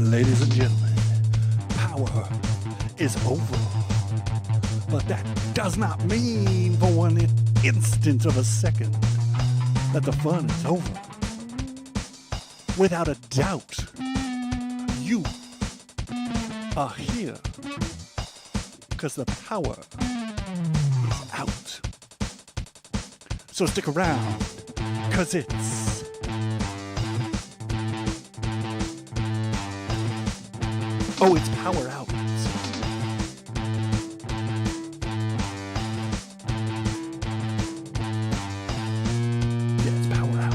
Ladies and gentlemen, Power is over. But that does not mean for one instant of a second that the fun is over. Without a doubt, you are here because the power is out. So stick around, because it's Power Out. Yeah, it's Power Out.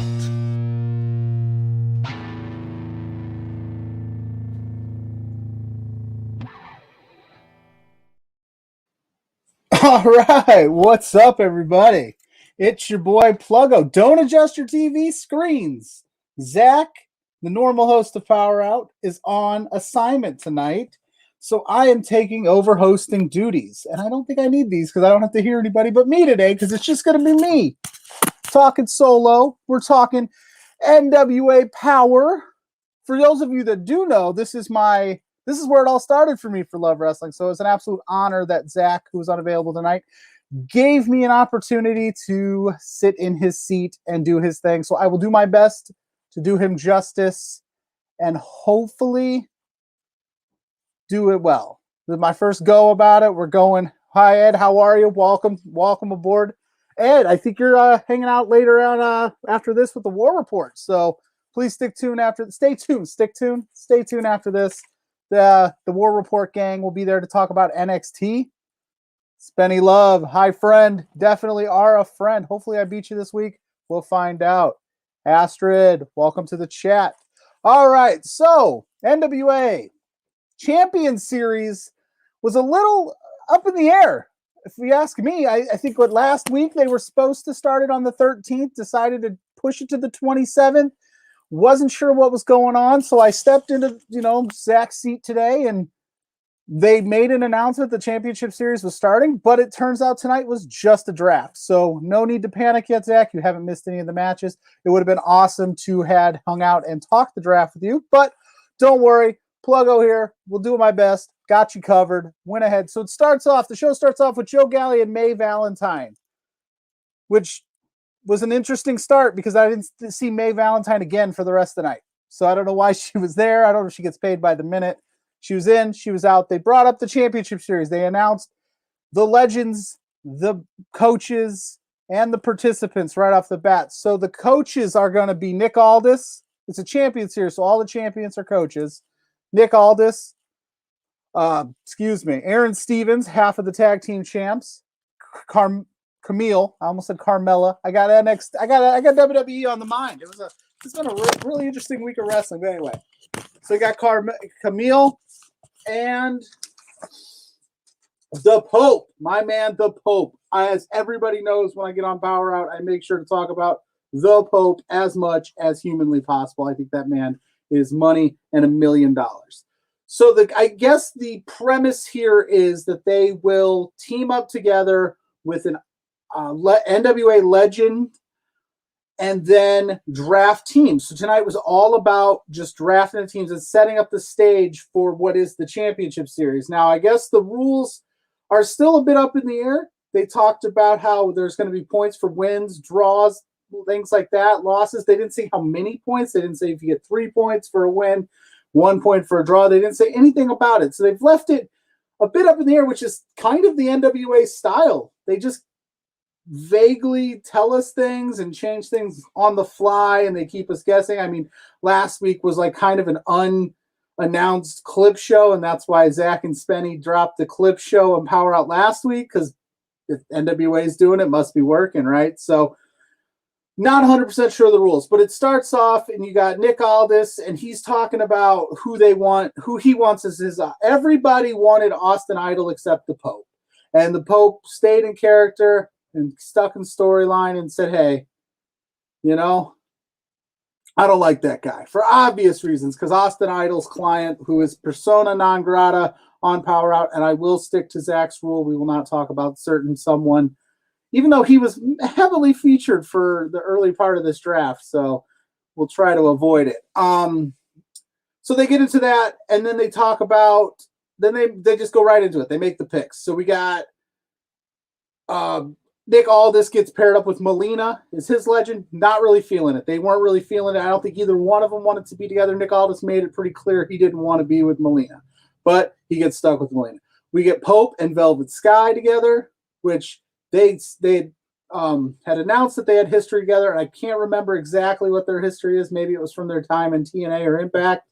All right, what's up, everybody? It's your boy Pluggo. Don't adjust your TV screens. Zach, the normal host of PowerrrOut, is on assignment tonight, so I am taking over hosting duties. And I don't think I need these because I don't have to hear anybody but me today, because it's just going to be me talking solo. We're talking NWA Power. For those of you that do know, this is where it all started for me for Love Wrestling. So it's an absolute honor that Zach, who is unavailable tonight, gave me an opportunity to sit in his seat and do his thing. So I will do my best to do him justice and hopefully do it well. This is my first go about it. We're going. Hi, Ed. How are you? Welcome aboard. Ed, I think you're hanging out later on after this with the War Report. So please stay tuned after this. Stay tuned after this. The War Report gang will be there to talk about NXT. Spenny Love, hi friend. Definitely are a friend. Hopefully I beat you this week. We'll find out. Astrid, welcome to the chat. All right, so NWA Champion Series was a little up in the air. If you ask me, I think last week they were supposed to start it on the 13th, decided to push it to the 27th. Wasn't sure what was going on, so I stepped into Zach's seat today, and they made an announcement the championship series was starting, but it turns out tonight was just a draft. So no need to panic yet, Zach. You haven't missed any of the matches. It would have been awesome to had hung out and talked the draft with you, but don't worry. Pluggo here. We'll do my best. Got you covered. Went ahead. So the show starts off with Joe Galli and May Valentine, which was an interesting start because I didn't see May Valentine again for the rest of the night. So I don't know why she was there. I don't know if she gets paid by the minute. She was in, she was out. They brought up the championship series. They announced the legends, the coaches, and the participants right off the bat. So the coaches are going to be Nick Aldis. It's a champion series, so all the champions are coaches. Nick Aldis, Aaron Stevens, half of the tag team champs. Camille, I almost said Carmella. I got WWE on the mind. It's been a really interesting week of wrestling. But anyway, so you got Camille and the Pope, my man, the Pope. As everybody knows, when I get on PowerrrOut, I make sure to talk about the Pope as much as humanly possible. I think that man is money and $1 million. So I guess the premise here is that they will team up together with an NWA legend and then draft teams. So tonight was all about just drafting the teams and setting up the stage for what is the championship series. Now, I guess the rules are still a bit up in the air. They talked about how there's going to be points for wins, draws, things like that, losses. They didn't say how many points. They didn't say if you get 3 points for a win, 1 point for a draw. They didn't say anything about it. So they've left it a bit up in the air, which is kind of the NWA style. They just vaguely tell us things and change things on the fly, and they keep us guessing. I mean, last week was like kind of an unannounced clip show, and that's why Zach and Spenny dropped the clip show and PowerrrOut last week, because if NWA is doing it, must be working, right? So not 100% sure of the rules, but it starts off and you got Nick Aldis, and he's talking about who he wants as his. Everybody wanted Austin Idol except the Pope, and the Pope stayed in character and stuck in storyline and said, hey, you know, I don't like that guy for obvious reasons, because Austin Idol's client, who is persona non grata on PowerrrOut, and I will stick to Zach's rule, we will not talk about certain someone, even though he was heavily featured for the early part of this draft, so we'll try to avoid it. So they get into that, and then they talk about, then they just go right into it. They make the picks. So we got Nick Aldis gets paired up with Melina. Is his legend? Not really feeling it. They weren't really feeling it. I don't think either one of them wanted to be together. Nick Aldis made it pretty clear he didn't want to be with Melina, but he gets stuck with Melina. We get Pope and Velvet Sky together, which they had announced that they had history together, and I can't remember exactly what their history is. Maybe it was from their time in TNA or Impact,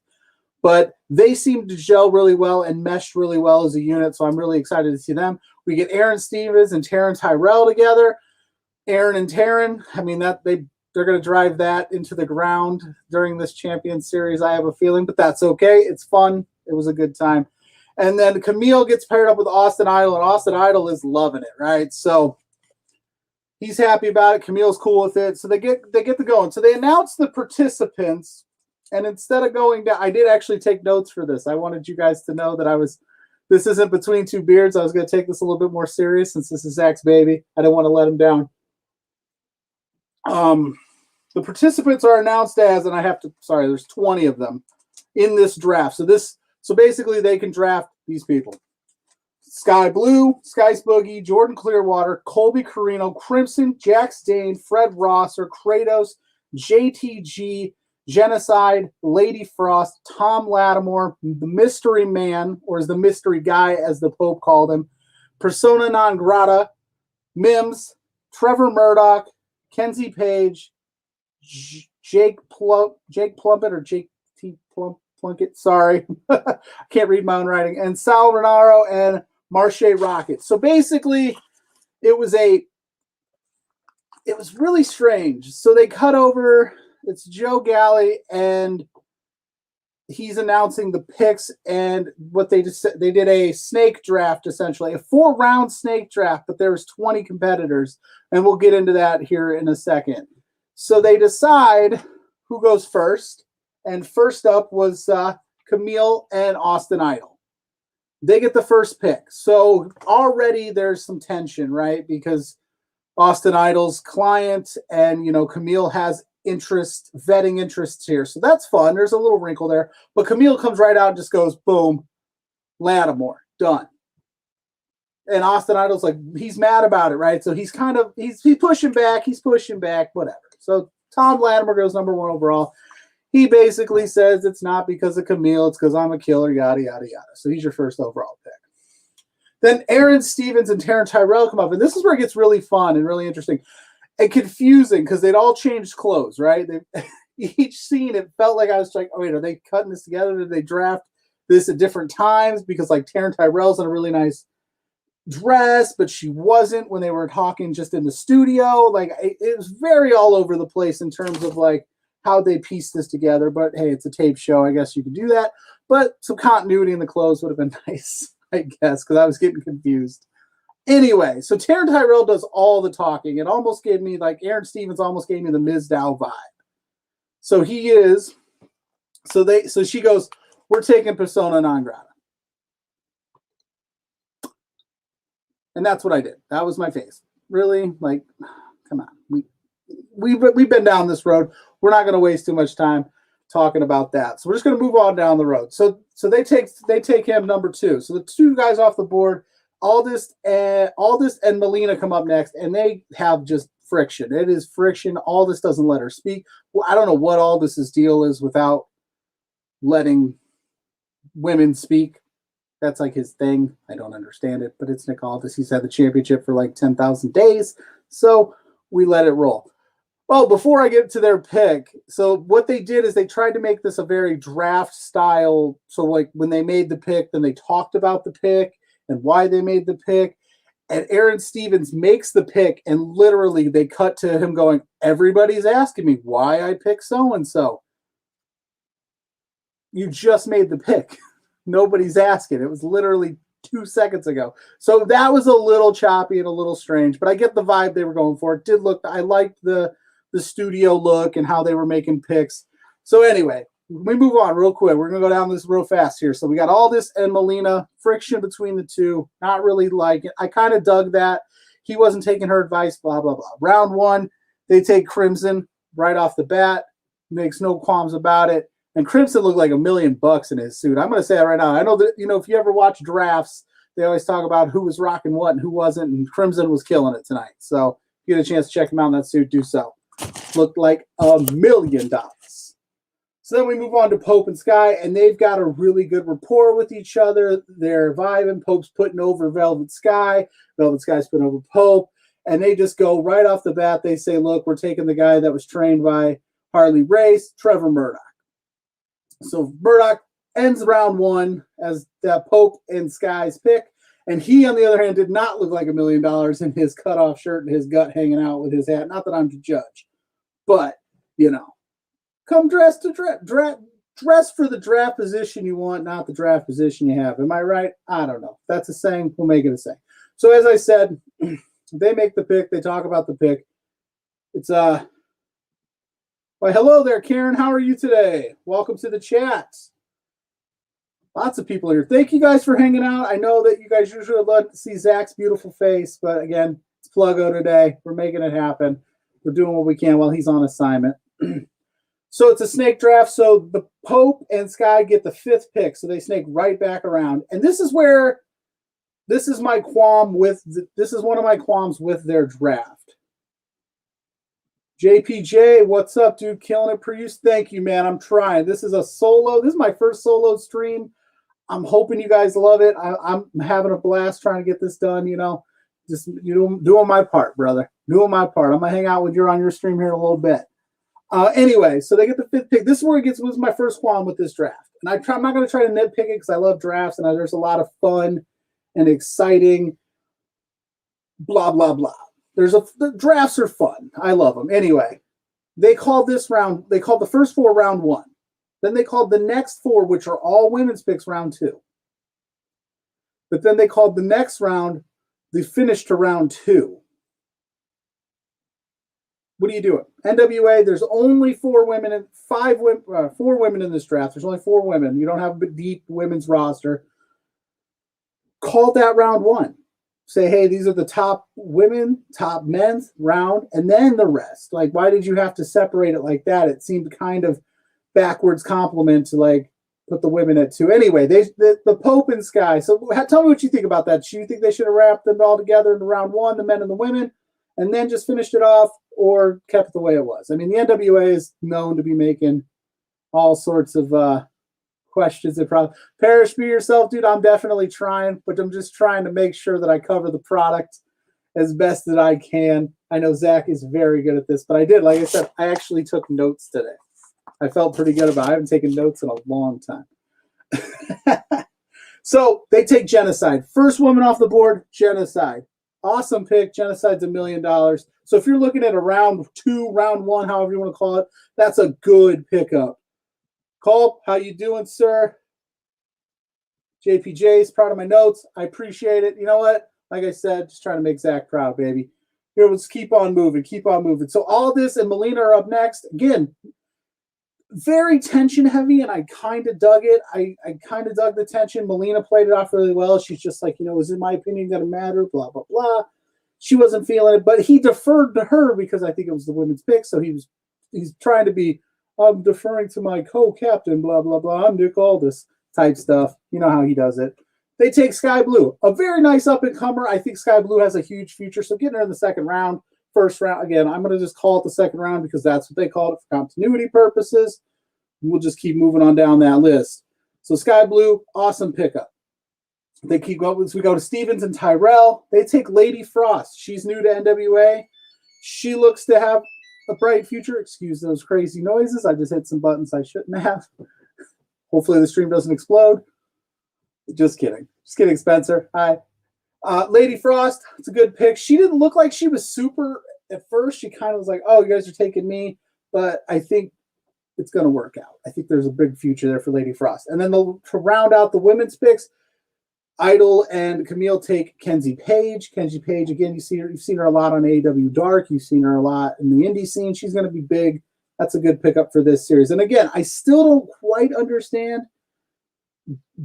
but they seemed to gel really well and meshed really well as a unit, so I'm really excited to see them. We get Aaron Stevens and Taryn Tyrell together. Aaron and Taryn, I mean, they're going to drive that into the ground during this Champions Series, I have a feeling, but that's okay. It's fun. It was a good time. And then Camille gets paired up with Austin Idol, and Austin Idol is loving it, right? So he's happy about it. Camille's cool with it. So they get to going. So they announce the participants, and instead of going down, I did actually take notes for this. I wanted you guys to know that this isn't Between Two Beards. I was going to take this a little bit more serious since this is Zach's baby. I don't want to let him down. The participants are announced as, and there's 20 of them in this draft. So basically they can draft these people: Sky Blue, Sky's Boogie, Jordan Clearwater, Colby Carino, Crimson, Jax Dane, Fred Rosser, Kratos, JTG, Genocide, Lady Frost, Tom Lattimore, the Mystery Man, or as the Mystery Guy, as the Pope called him, Persona Non Grata, Mims, Trevor Murdoch, Kenzie Page, Jake Plumpett, or Jake T. Plunkett, sorry. I can't read my own writing, and Sal Renaro and Marche Rocket. So basically, it was really strange. So they cut over, it's Joe Galley, and he's announcing the picks, and what they did a snake draft, essentially, a 4-round snake draft, but there was 20 competitors, and we'll get into that here in a second. So they decide who goes first, and first up was Camille and Austin Idol. They get the first pick. So already there's some tension, right? Because Austin Idol's client and, Camille has vetting interests here. So that's fun. There's a little wrinkle there. But Camille comes right out and just goes, boom, Lattimore, done. And Austin Idol's like, he's mad about it, right? So he's pushing back, whatever. So Tom Lattimore goes number 1 overall. He basically says it's not because of Camille, it's because I'm a killer, yada, yada, yada. So he's your first overall pick. Then Aaron Stevens and Taryn Tyrell come up, and this is where it gets really fun and really interesting and confusing, because they'd all changed clothes, right? Each scene, it felt like I was like, oh, wait, are they cutting this together? Did they draft this at different times? Because, like, Taryn Tyrell's in a really nice dress, but she wasn't when they were talking just in the studio. Like, it was very all over the place in terms of, like, how they piece this together. But hey, it's a tape show. I guess you could do that. But some continuity in the clothes would have been nice, I guess, because I was getting confused. Anyway, so Taryn Tyrell does all the talking. It almost gave me, like, Aaron Stevens almost gave me the Ms. Dow vibe. So she goes, we're taking persona non grata. And that's what I did. That was my face. Really? Like, come on. We've been down this road. We're not going to waste too much time talking about that. So we're just going to move on down the road. So they take him number 2. So the 2 guys off the board, Aldis and Melina come up next, and they have just friction. It is friction. Aldis doesn't let her speak. Well, I don't know what Aldis's deal is without letting women speak. That's like his thing. I don't understand it, but it's Nick Aldis. He's had the championship for like 10,000 days. So we let it roll. Well, before I get to their pick, so what they did is they tried to make this a very draft style. So like when they made the pick, then they talked about the pick and why they made the pick. And Aaron Stevens makes the pick, and literally they cut to him going, everybody's asking me why I picked so-and-so. You just made the pick. Nobody's asking. It was literally 2 seconds ago. So that was a little choppy and a little strange, but I get the vibe they were going for. It did look, I liked the studio look and how they were making picks. So anyway, we move on real quick. We're going to go down this real fast here. So we got Aldis and Melina, friction between the two. Not really like it. I kind of dug that. He wasn't taking her advice, blah, blah, blah. Round one, they take Crimson right off the bat. Makes no qualms about it. And Crimson looked like $1 million in his suit. I'm going to say that right now. I know that, if you ever watch drafts, they always talk about who was rocking what and who wasn't. And Crimson was killing it tonight. So if you get a chance to check him out in that suit, do so. Looked like $1 million. So then we move on to Pope and Sky, and they've got a really good rapport with each other. They're vibing. Pope's putting over Velvet Sky. Velvet Sky's putting over Pope. And they just go right off the bat. They say, look, we're taking the guy that was trained by Harley Race, Trevor Murdoch. So Murdoch ends round one as that Pope and Sky's pick. And he, on the other hand, did not look like $1 million in his cutoff shirt and his gut hanging out with his hat. Not that I'm the judge. But, come dress for the draft position you want, not the draft position you have. Am I right? I don't know. That's a saying. We'll make it a saying. So as I said, they make the pick. They talk about the pick. It's well, hello there, Karen. How are you today? Welcome to the chat. Lots of people here. Thank you guys for hanging out. I know that you guys usually love to see Zach's beautiful face, but again, it's Pluggo today. We're making it happen. We're doing what we can while he's on assignment. So it's a snake draft. So the Pope and Sky get the 5th pick. So they snake right back around. And this is my qualm with, this is one of my qualms with their draft. JPJ, what's up, dude? Killing it, Prius. Thank you, man. I'm trying. This is a solo. This is my first solo stream. I'm hoping you guys love it. I'm having a blast trying to get this done, Just doing my part, brother. Doing my part. I'm going to hang out with you on your stream here in a little bit. Anyway, so they get the 5th pick. This is where it was my first qualm with this draft. And I'm not going to try to nitpick it because I love drafts and there's a lot of fun and exciting blah, blah, blah. The drafts are fun. I love them. Anyway, they called the first 4 round 1. Then they called the next 4, which are all women's picks, round 2. But then they called the next round the finish to round 2. What are you doing? NWA, there's only 4 women and 4 women in this draft. There's only 4 women. You don't have a deep women's roster. Call that round 1. Say, hey, these are the top women, top men's round, and then the rest. Like, why did you have to separate it like that? It seemed kind of backwards compliment to put the women at 2. Anyway, the Pope and Sky. So tell me what you think about that. Do you think they should have wrapped them all together in round 1, the men and the women, and then just finished it off, or kept it the way it was? I mean, the NWA is known to be making all sorts of questions and problems. Parrish, be yourself, dude. I'm definitely trying, but I'm just trying to make sure that I cover the product as best that I can. I know Zach is very good at this, but like I said, I actually took notes today. I felt pretty good about it. I haven't taken notes in a long time. So they take Genocide. First woman off the board, Genocide. Awesome pick. Genocide's $1 million. So if you're looking at a round 2, round 1, however you want to call it, that's a good pickup. Culp, how you doing, sir? JPJ's proud of my notes. I appreciate it. You know what? Like I said, just trying to make Zach proud, baby. Here, let's keep on moving. Keep on moving. So Aldis and Melina are up next. Again, very tension heavy, and I kind of dug it. I kind of dug the tension. Melina played it off really well. She's just like, is in my opinion going to matter, blah, blah, blah. She wasn't feeling it, but he deferred to her because I think it was the women's pick. So he's trying to be, I'm deferring to my co-captain, blah, blah, blah. I'm Nick Aldis type stuff. You know how he does it. They take Sky Blue, a very nice up-and-comer. I think Sky Blue has a huge future. So getting her in the second round. First round, again, I'm going to just call it the second round because that's what they called it for continuity purposes. We'll just keep moving on down that list. So Sky Blue, awesome pickup. They keep going. So we go to Stevens and Tyrell. They take Lady Frost. She's new to NWA. She looks to have a bright future. Excuse those crazy noises. I just hit some buttons I shouldn't have. Hopefully the stream doesn't explode. Just kidding. Just kidding, Spencer. Hi. Lady Frost, it's a good pick. She didn't look like she was super at first. She kind of was like, oh, you guys are taking me. But I think it's going to work out. I think there's a big future there for Lady Frost. And then to round out the women's picks, Idol and Camille take Kenzie Page. Kenzie Page, again, you've seen her a lot on AEW Dark. You've seen her a lot in the indie scene. She's going to be big. That's a good pickup for this series. And again, I still don't quite understand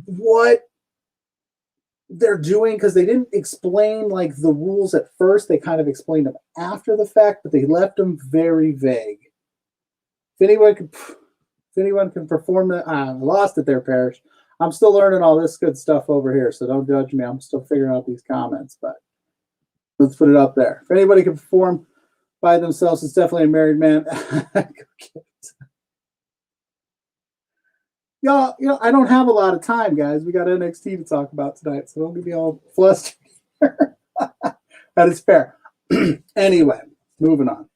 what they're doing because they didn't explain like the rules at first. They kind of explained them after the fact, but they left them very vague. If anyone can perform it, I lost it there, Parrish. I'm still learning all this good stuff over here, so don't judge me. I'm still figuring out these comments, but let's put it up there. If anybody can perform by themselves, it's definitely a married man. Y'all, I don't have a lot of time, guys. We got NXT to talk about tonight, so don't get me all flustered. That is fair. Anyway, moving on.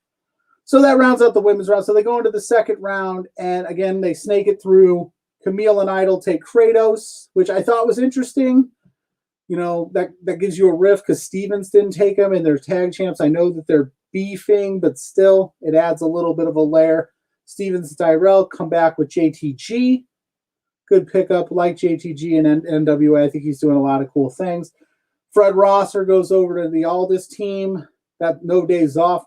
So that rounds out the women's round. So they go into the second round, and again, they snake it through. Camille and Idol take Kratos, which I thought was interesting. That gives you a riff because Stevens didn't take them, and they're tag champs. I know that they're beefing, but still, it adds a little bit of a layer. Stevens and Tyrell come back with JTG. Good pickup, like JTG and NWA. I think he's doing a lot of cool things. Fred Rosser goes over to the Aldis team. That no days off,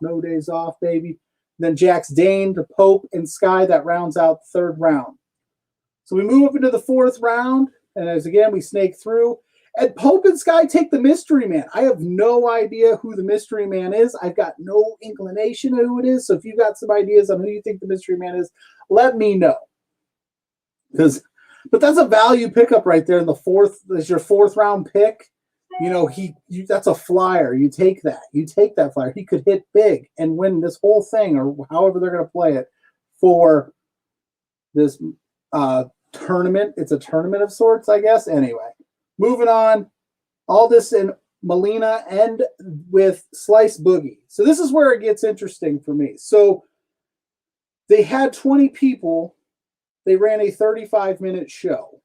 baby. Then Jax Dane to Pope and Sky. That rounds out the third round. So we move up into the fourth round, and as again, we snake through. And Pope and Sky take the mystery man. I have no idea who the mystery man is. I've got no inclination of who it is. So if you've got some ideas on who you think the mystery man is, let me know. But that's a value pickup right there in the fourth. As your fourth round pick, that's a flyer. You take that. You take that flyer. He could hit big and win this whole thing, or however they're going to play it for this tournament. It's a tournament of sorts, I guess. Anyway, moving on. Aldis and Melina end with Slice Boogie. So this is where it gets interesting for me. So they had 20 people. They ran a 35-minute show.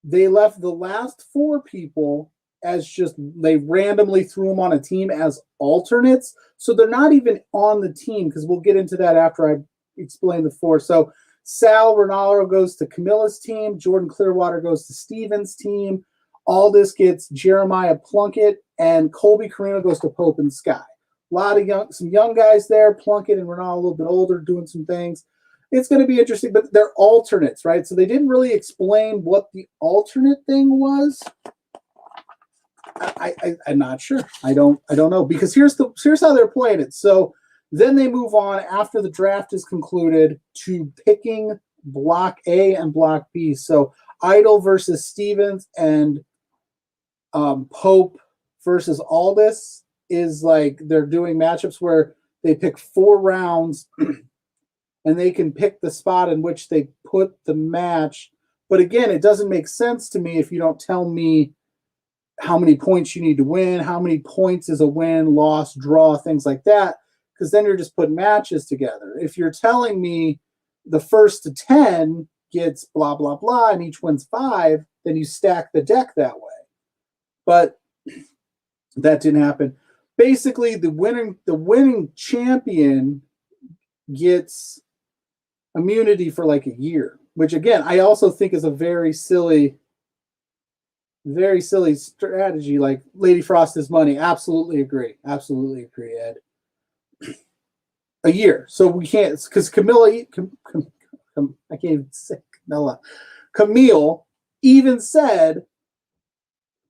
They left the last 4 people as they randomly threw them on a team as alternates. So they're not even on the team because we'll get into that after I explain the 4. So Sal Ronaldo goes to Camilla's team. Jordan Clearwater goes to Steven's team. Aldis gets Jeremiah Plunkett, and Colby Carino goes to Pope and Sky. A lot of some young guys there. Plunkett and Ronaldo a little bit older, doing some things. It's going to be interesting, but they're alternates, right? So they didn't really explain what the alternate thing was. I'm not sure. I don't know, because here's how they're playing it. So then they move on after the draft is concluded to picking Block A and Block B. So Idol versus Stevens and Pope versus Aldis is like they're doing matchups where they pick 4 rounds. And they can pick the spot in which they put the match. But again, it doesn't make sense to me if you don't tell me how many points you need to win, how many points is a win, loss, draw, things like that, because then you're just putting matches together. If you're telling me the first to 10 gets blah, blah, blah, and each wins 5, then you stack the deck that way. But that didn't happen. Basically, the winning champion gets immunity for like a year, which again, I also think is a very silly strategy. Like Lady Frost is money. Absolutely agree, Ed. A year. So we can't, because I can't even say Camilla. Camille even said,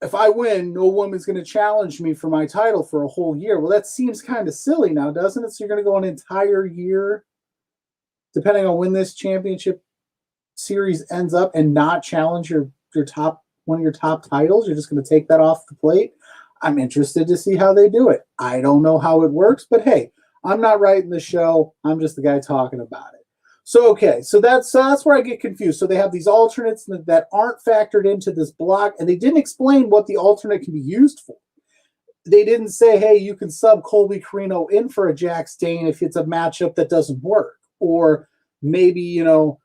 if I win, no woman's going to challenge me for my title for a whole year. Well, that seems kind of silly now, doesn't it? So you're going to go an entire year, depending on when this championship series ends up, and not challenge your one of your top titles. You're just going to take that off the plate. I'm interested to see how they do it. I don't know how it works, but hey, I'm not writing the show. I'm just the guy talking about it. So that's where I get confused. So they have these alternates that aren't factored into this block, and they didn't explain what the alternate can be used for. they didn't say, hey, you can sub Colby Carino in for a Jax Dane if it's a matchup that doesn't work. Or maybe, you know,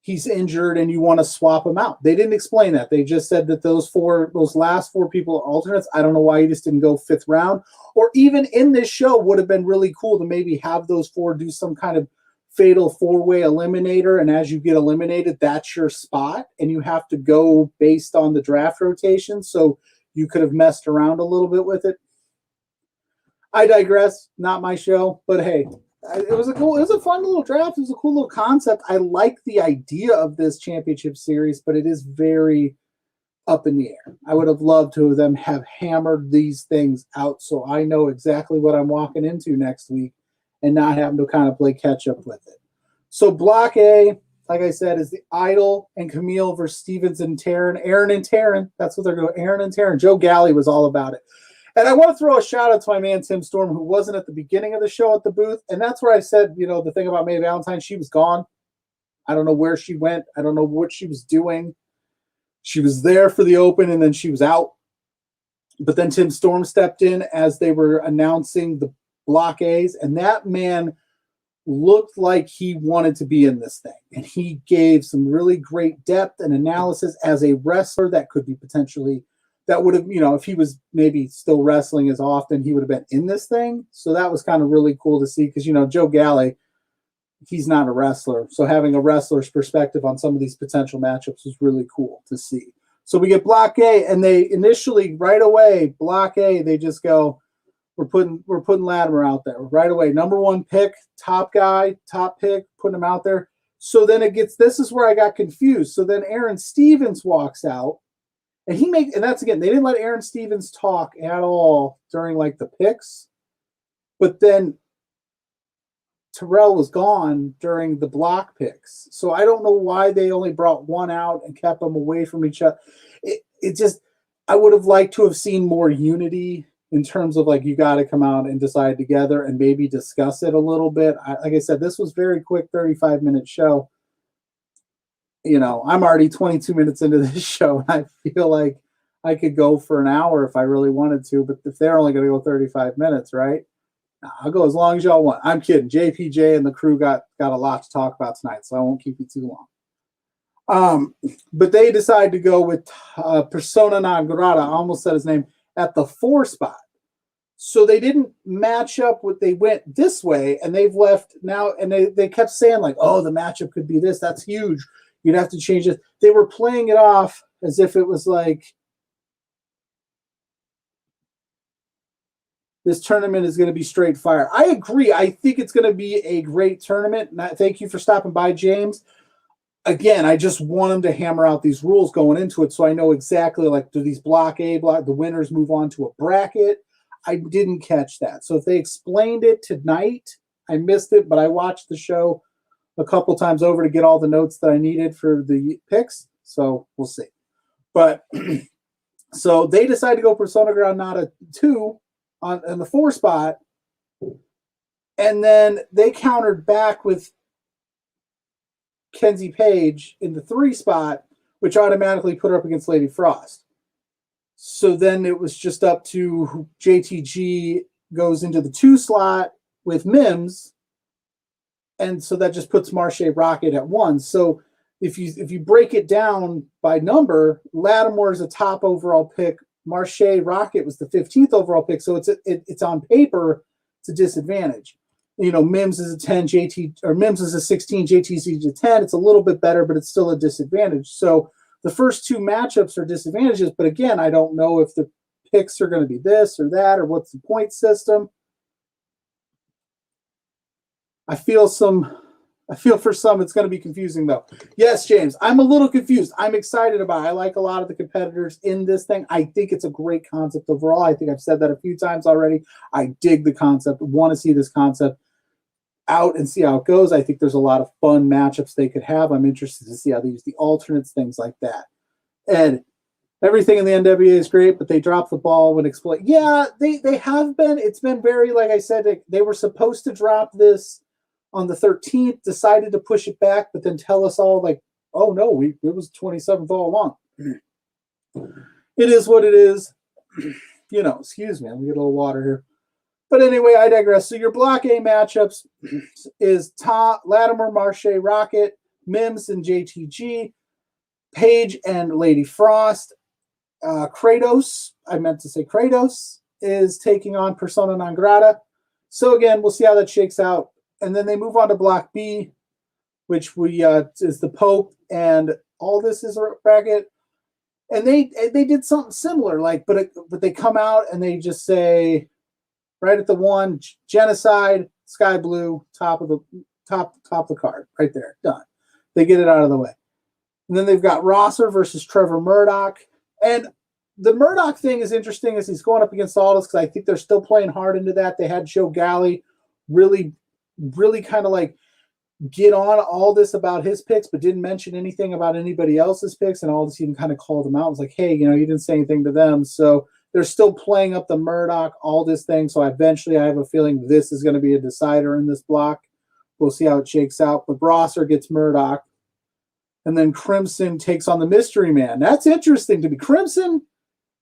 he's injured and you want to swap him out. They didn't explain that. They just said that those last four people are alternates. I don't know why you just didn't go 5th round. Or even in this show would have been really cool to maybe have those 4 do some kind of fatal 4-way eliminator. And as you get eliminated, that's your spot. And you have to go based on the draft rotation. So you could have messed around a little bit with it. I digress. Not my show, but hey, it was a fun little draft. It was a cool little concept. I like the idea of this championship series, but it is very up in the air. I would have loved to have hammered these things out so I know exactly what I'm walking into next week and not having to kind of play catch up with it. So Block A, like I said, is the Idol and Camille versus Stevens and Taryn. Aaron and Taryn. That's what they're going. Aaron and Taryn. Joe Galley was all about it. And I want to throw a shout out to my man, Tim Storm, who wasn't at the beginning of the show at the booth. And that's where I said, you know, the thing about Mae Valentine, she was gone. I don't know where she went. I don't know what she was doing. She was there for the open and then she was out. But then Tim Storm stepped in as they were announcing the Block A's. And that man looked like he wanted to be in this thing. And he gave some really great depth and analysis as a wrestler that could be potentially, that would have, you know, if he was maybe still wrestling as often, he would have been in this thing. So that was kind of really cool to see because, you know, Joe Galley, he's not a wrestler. So having a wrestler's perspective on some of these potential matchups was really cool to see. So we get Block A, and they initially, right away, Block A, they just go, we're putting Latimer out there right away. Number 1 pick, top guy, top pick, putting him out there. So then this is where I got confused. So then Aaron Stevens walks out, and that's again, they didn't let Aaron Stevens talk at all during like the picks, but then Terrell was gone during the block picks. So I don't know why they only brought one out and kept them away from each other. It just, I would have liked to have seen more unity in terms of like, you got to come out and decide together and maybe discuss it a little bit. Like I said, this was very quick, 35-minute show. You know, I'm already 22 minutes into this show, and I feel like I could go for an hour if I really wanted to, but if they're only going to go 35 minutes, right? I'll go as long as y'all want. I'm kidding. JPJ and the crew got a lot to talk about tonight, so I won't keep you too long. But they decided to go with Persona non grata, I almost said his name, at the 4 spot. So they didn't match up what they went this way, and they've left now, and they kept saying like, oh, the matchup could be this. That's huge. You'd have to change it. They were playing it off as if it was like, this tournament is going to be straight fire. I agree. I think it's going to be a great tournament. And thank you for stopping by, James. Again, I just want them to hammer out these rules going into it so I know exactly, like, do these block A, the winners move on to a bracket? I didn't catch that. So if they explained it tonight, I missed it, but I watched the show a couple times over to get all the notes that I needed for the picks. So we'll see. But so they decided to go Persona Granada 2 on the 4 spot. And then they countered back with Kenzie Page in the 3 spot, which automatically put her up against Lady Frost. So then it was just up to JTG goes into the 2 slot with Mims. And so that just puts Marche Rocket at 1. So if you break it down by number, Lattimore is a top overall pick. Marche Rocket was the 15th overall pick. So it's on paper, it's a disadvantage. You know, Mims is a 10, Mims is a 16, JTC is a 10. It's a little bit better, but it's still a disadvantage. So the first 2 matchups are disadvantages. But again, I don't know if the picks are going to be this or that, or what's the point system. I feel for some it's going to be confusing, though. Yes, James, I'm a little confused. I'm excited about it. I like a lot of the competitors in this thing. I think it's a great concept overall. I think I've said that a few times already. I dig the concept. Want to see this concept out and see how it goes. I think there's a lot of fun matchups they could have. I'm interested to see how they use the alternates, things like that. And everything in the NWA is great, but they drop the ball when explain. Yeah, they have been. It's been very, like I said, they were supposed to drop this on the 13th, decided to push it back, but then tell us all like, oh no, it was 27th all along. It is what it is. excuse me, let me get a little water here. But anyway, I digress. So your Block A matchups is Latimer, Marche, Rocket, Mims, and JTG, Paige and Lady Frost. Kratos, I meant to say Kratos, is taking on Persona Non Grata. So again, we'll see how that shakes out. And then they move on to Block B, which is the Pope, and all this is a bracket. And they did something similar, but they come out and they just say right at the one, genocide, sky blue, top of the card, right there, done. They get it out of the way. And then they've got Rosser versus Trevor Murdoch. And the Murdoch thing is interesting as he's going up against Aldis because I think they're still playing hard into that. They had Joe Galley really, really kind of like get on all this about his picks, but didn't mention anything about anybody else's picks. And Aldis even kind of called them out. It was like, hey, you didn't say anything to them. So they're still playing up the Murdoch, Aldis thing. So eventually I have a feeling this is going to be a decider in this block. We'll see how it shakes out. But Brosser gets Murdoch. And then Crimson takes on the Mystery Man. That's interesting to me. Crimson,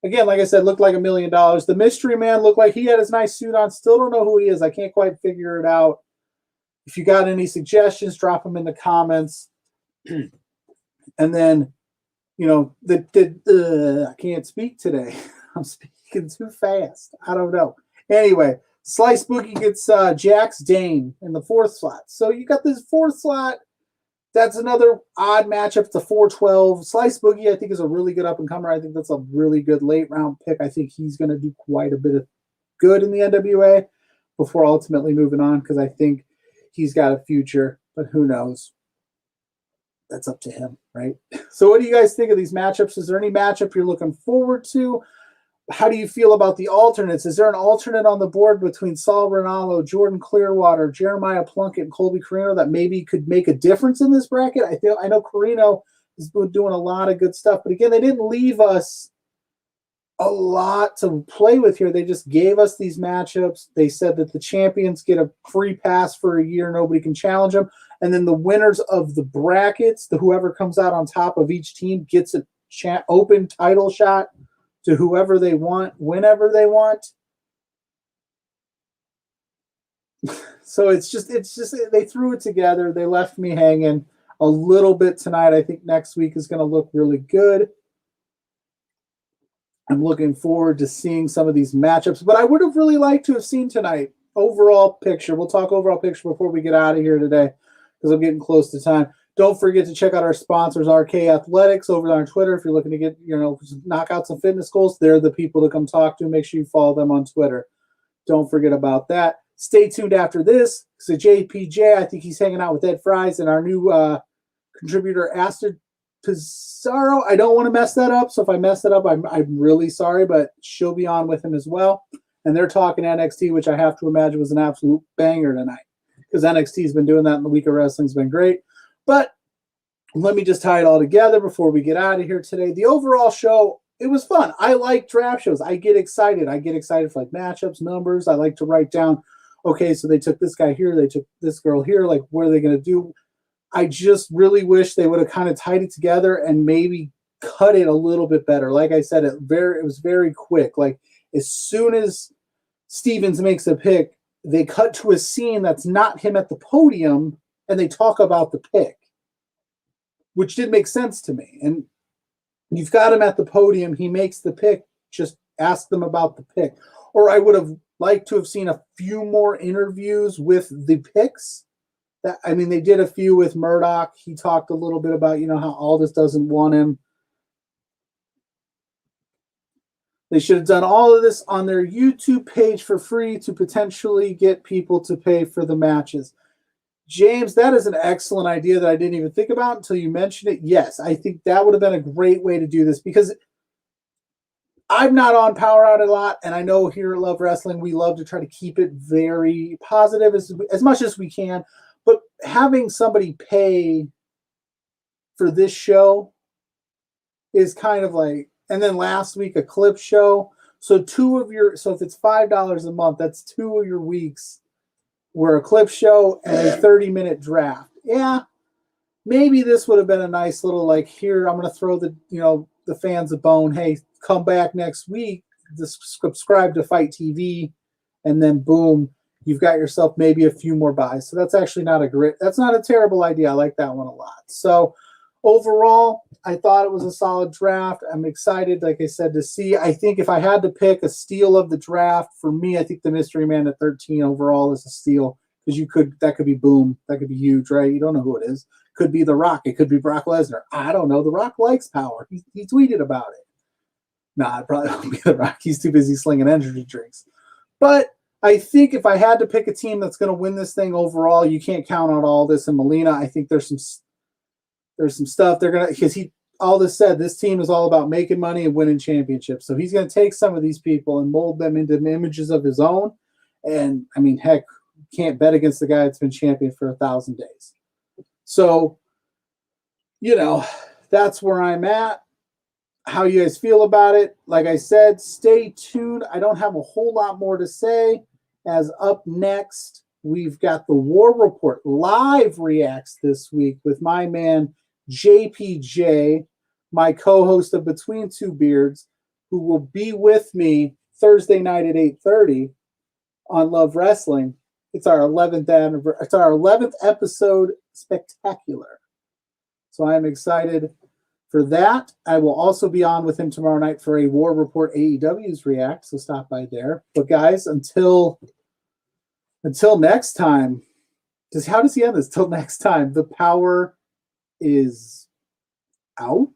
again, like I said, looked like $1 million. The Mystery Man looked like he had his nice suit on. Still don't know who he is. I can't quite figure it out. If you got any suggestions, drop them in the comments. And then, I can't speak today. I'm speaking too fast. I don't know. Anyway, Slice Boogie gets Jax Dane in the 4th slot. So you got this 4th slot. That's another odd matchup. It's a 4-12. Slice Boogie, I think, is a really good up-and-comer. I think that's a really good late-round pick. I think he's going to do quite a bit of good in the NWA before ultimately moving on because I think he's got a future, but who knows? That's up to him, right? So what do you guys think of these matchups? Is there any matchup you're looking forward to? How do you feel about the alternates? Is there an alternate on the board between Saul Ronaldo, Jordan Clearwater, Jeremiah Plunkett, and Colby Carino that maybe could make a difference in this bracket? I know Carino has been doing a lot of good stuff, but again, they didn't leave us a lot to play with here. They just gave us these matchups. They said that the champions get a free pass for a year. Nobody can challenge them. And then the winners of the brackets, whoever comes out on top of each team gets a open title shot to whoever they want, whenever they want. So it's just they threw it together. They left me hanging a little bit tonight. I think next week is going to look really good. I'm looking forward to seeing some of these matchups, but I would have really liked to have seen tonight overall picture. We'll talk overall picture before we get out of here today because I'm getting close to time. Don't forget to check out our sponsors, RK Athletics, over on Twitter. If you're looking to get, knock out some fitness goals, they're the people to come talk to. Make sure you follow them on Twitter. Don't forget about that. Stay tuned after this. So JPJ, I think he's hanging out with Ed Fries and our new contributor, Astrid Pizarro. I don't want to mess that up. So if I mess it up, I'm really sorry, but she'll be on with him as well. And they're talking NXT, which I have to imagine was an absolute banger tonight because NXT's been doing that in the week of wrestling's been great. But let me just tie it all together before we get out of here today. The overall show, it was fun. I like draft shows. I get excited. I get excited for like matchups, numbers. I like to write down, okay, so they took this guy here, they took this girl here. Like, what are they going to do? I just really wish they would have kind of tied it together and maybe cut it a little bit better. Like I said, it was very quick. Like as soon as Stevens makes a pick, they cut to a scene that's not him at the podium and they talk about the pick, which did make sense to me. And you've got him at the podium. He makes the pick. Just ask them about the pick. Or I would have liked to have seen a few more interviews with the picks. They did a few with Murdoch. He talked a little bit about, how Aldis doesn't want him. They should have done all of this on their YouTube page for free to potentially get people to pay for the matches. James, that is an excellent idea that I didn't even think about until you mentioned it. Yes, I think that would have been a great way to do this because I'm not on PowerrrOut a lot, and I know here at Love Wrestling, we love to try to keep it very positive as much as we can. But having somebody pay for this show is kind of like, and then last week a clip show. So if it's $5 a month, that's 2 of your weeks were a clip show and a 30-minute draft. Yeah, maybe this would have been a nice little here, I'm going to throw the fans a bone. Hey, come back next week subscribe to Fight TV, and then boom, you've got yourself maybe a few more buys. So that's actually not a terrible idea. I like that one a lot. So overall, I thought it was a solid draft. I'm excited, like I said, to see. I think if I had to pick a steal of the draft, for me, I think the Mystery Man at 13 overall is a steal, because that could be boom. That could be huge, right? You don't know who it is. Could be The Rock. It could be Brock Lesnar. I don't know. The Rock likes power. He tweeted about it. Nah, it probably won't be The Rock. He's too busy slinging energy drinks. But I think if I had to pick a team that's going to win this thing overall, you can't count on Aldis and Molina. I think there's some stuff they're going to, because Aldis said this team is all about making money and winning championships. So he's going to take some of these people and mold them into images of his own. And I mean, heck, can't bet against the guy that's been champion for 1,000 days. So, that's where I'm at. How you guys feel about it? Like I said, stay tuned. I don't have a whole lot more to say. As up next, we've got the War Report live reacts this week with my man JPJ, my co-host of Between Two Beards, who will be with me Thursday night at 8:30 on Love Wrestling. It's our 11th episode spectacular. So I'm excited for that. I will also be on with him tomorrow night for a War Report AEW's react, so stop by there. But guys, until next time, how does he end this? Till next time, the power is out.